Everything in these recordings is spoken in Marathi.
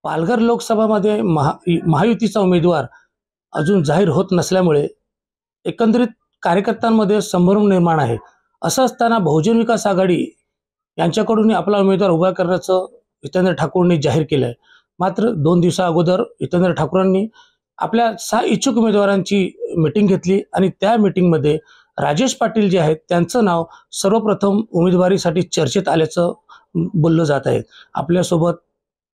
पालघर लोकसभामध्ये महायुतीचा उमेदवार अजून जाहीर होत नसल्यामुळे एकंदरीत कार्यकर्त्यांमध्ये संभ्रम निर्माण आहे। असं असताना बहुजन विकास आघाडी यांच्याकडून आपला उमेदवार उभा करण्याचं हितेंद्र ठाकूरांनी जाहीर केलं आहे। मात्र 2 दिवसा अगोदर हितेंद्र ठाकूरांनी आपल्या 6 इच्छुक उमेदवारांची मीटिंग घेतली आणि त्या मीटिंगमध्ये राजेश पाटील जे आहेत त्यांचं नाव सर्वप्रथम उमेदवारीसाठी चर्चेत आल्याचं बोललं जात आहे। आपल्यासोबत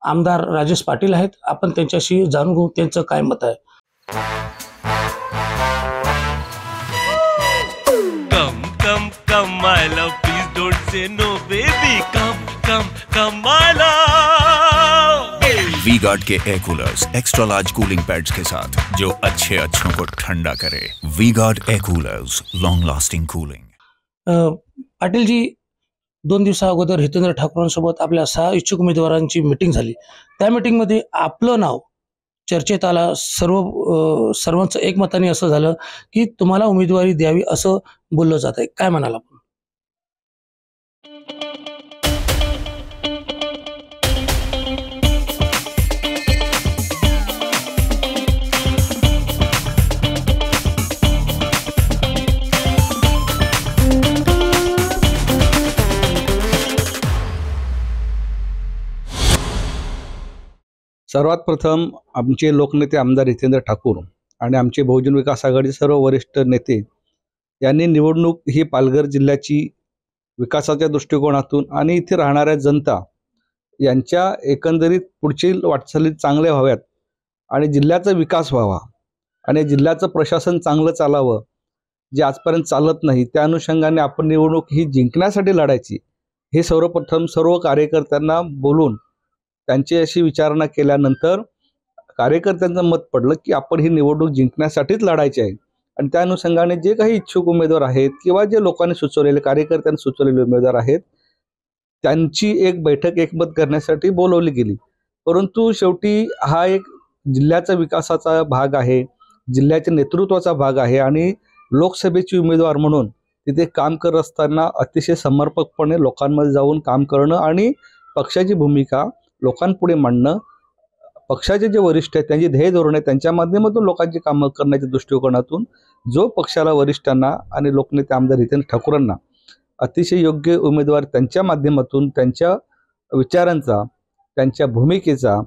आमदार राजेश पाटील आहेत, आपण त्यांच्याशी जाणून घेऊ त्यांचं काय मत आहे। Come my love, please don't say no baby, come my love। V Guard के air coolers extra large cooling pads के साथ जो अच्छों को ठंडा करे। V Guard air coolers, long lasting cooling. Patil ji, 2 दिवसा अगोदर हितेंद्र ठाकूरांसोबत आपल्या 6 इच्छुक उमेदवारांची मीटिंग झाली। त्या मीटिंगमध्ये आपलं नाव चर्चेत आला। सर्वांचं एकमताने असं झालं की तुम्हाला उमेदवारी द्यावी असं बोललं जात आहे। काय म्हणाल आपण? सर्वात प्रथम आमचे लोकनेते आमदार हितेंद्र ठाकूर आणि आमचे बहुजन विकास आघाडीचे सर्व वरिष्ठ नेते यांनी निवडणूक ही पालघर जिल्ह्याची विकासाच्या दृष्टिकोनातून आणि इथे राहणाऱ्या जनता यांच्या एकंदरीत पुढची वाटचाली चांगल्या व्हाव्यात आणि जिल्ह्याचा विकास व्हावा आणि जिल्ह्याचं प्रशासन चांगलं चालावं जे आजपर्यंत चालत नाही, त्या अनुषंगाने आपण निवडणूक ही जिंकण्यासाठी लढायची हे सर्वप्रथम सर्व कार्यकर्त्यांना बोलून त्यांची अशी विचारणा केल्यानंतर कार्यकर्त्यांचं मत पडलं की आपण ही निवडणूक जिंकण्यासाठीच लढायची आहे। आणि त्या अनुषंगाने जे काही इच्छुक उमेदवार आहेत किंवा जे लोकांनी सुचवलेले कार्यकर्त्यांनी सुचवलेले उमेदवार आहेत त्यांची एक बैठक एकमत करण्यासाठी बोलवली गेली। परंतु शेवटी हा एक जिल्ह्याचा विकासाचा भाग आहे, जिल्ह्याच्या नेतृत्वाचा भाग आहे आणि लोकसभेचे उमेदवार म्हणून तिथे काम करत असताना अतिशय समर्पकपणे लोकांमध्ये जाऊन काम करणं आणि पक्षाची भूमिका लोकांपुढे मांडणं, पक्षाचे जे वरिष्ठ आहेत त्यांची ध्येय धोरणे त्यांच्या माध्यमातून लोकांची कामं करण्याच्या दृष्टिकोनातून जो पक्षाला वरिष्ठांना आणि लोकनेते आमदार हितेंद्र ठाकूरांना अतिशय योग्य उमेदवार त्यांच्या माध्यमातून त्यांच्या विचारांचा, त्यांच्या भूमिकेचा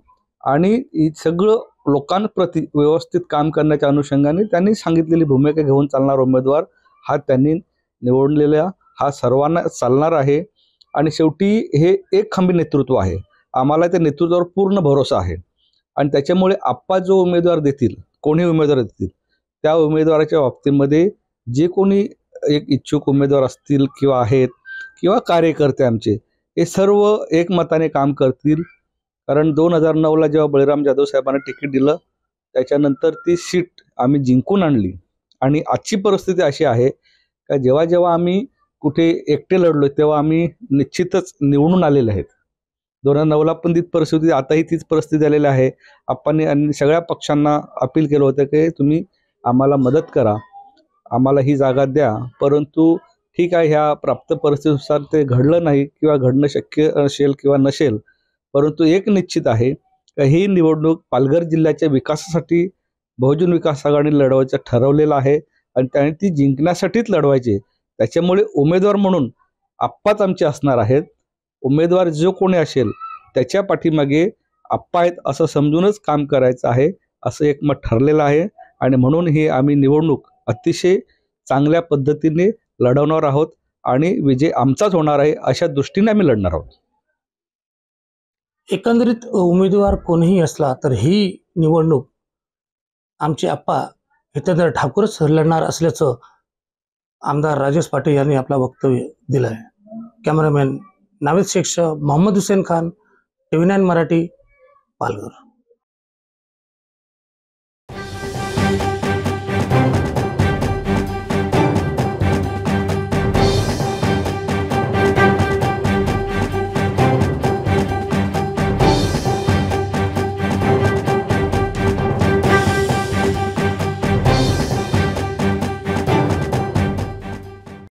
आणि सगळं लोकांप्रती व्यवस्थित काम करण्याच्या अनुषंगाने त्यांनी सांगितलेली भूमिका घेऊन चालणारा उमेदवार हा त्यांनी निवडलेला हा सर्वांना चालणार आहे। आणि शेवटी हे एक खंबी नेतृत्व आहे, आम्हाला त्या नेतृत्वावर पूर्ण भरोसा आहे आणि त्याच्यामुळे आप्पा जो उमेदवार देतील, कोणी उमेदवार देतील त्या उमेदवाराच्या बाबतीमध्ये जे कोणी एक इच्छुक उमेदवार असतील किंवा आहेत किंवा कार्यकर्ते आमचे हे सर्व एकमताने काम करतील। कारण 2009ला जेव्हा बळीराम जाधव साहेबांना तिकीट दिलं त्याच्यानंतर ती सीट आम्ही जिंकून आणली आणि आजची परिस्थिती अशी आहे का जेव्हा जेव्हा आम्ही कुठे एकटे लढलो तेव्हा आम्ही निश्चितच निवडून आलेले आहेत। 2009ला पण तीच परिस्थिती, आताही तीच परिस्थिती आलेली आहे। आपण सगळ्या पक्षांना अपील केलं होतं की तुम्ही आम्हाला मदत करा, आम्हाला ही जागा द्या। परंतु ठीक आहे, ह्या प्राप्त परिस्थितीनुसार ते घडलं नाही किंवा घडणं शक्य असेल किंवा नसेल, परंतु एक निश्चित आहे की ही निवडणूक पालघर जिल्ह्याच्या विकासासाठी बहुजन विकास आघाडीने लढवायचं ठरवलेलं आहे आणि त्याने ती जिंकण्यासाठीच लढवायची। त्याच्यामुळे उमेदवार म्हणून आप्पाच आमचे असणार आहेत। उमेदवार जो कोणी असेल त्याच्या पाठीमागे आप्पा आहेत असं समजूनच काम करायचं आहे, असं एक मत ठरलेलं आहे आणि म्हणून ही आम्ही निवडणूक अतिशय चांगल्या पद्धतीने लढवणार आहोत आणि विजय आमचाच होणार आहे अशा दृष्टीने आम्ही लढणार आहोत। एकंदरीत उमेदवार कोणीही असला तर ही निवडणूक आमचे आप्पा हितेंद्र ठाकूरच लढणार असल्याचं आमदार राजेश पाटील यांनी आपला वक्तव्य दिलं आहे। कॅमेरामॅन नावेद शेखसह मोहम्मद हुसेन खान, TV9 मराठी, पालघर।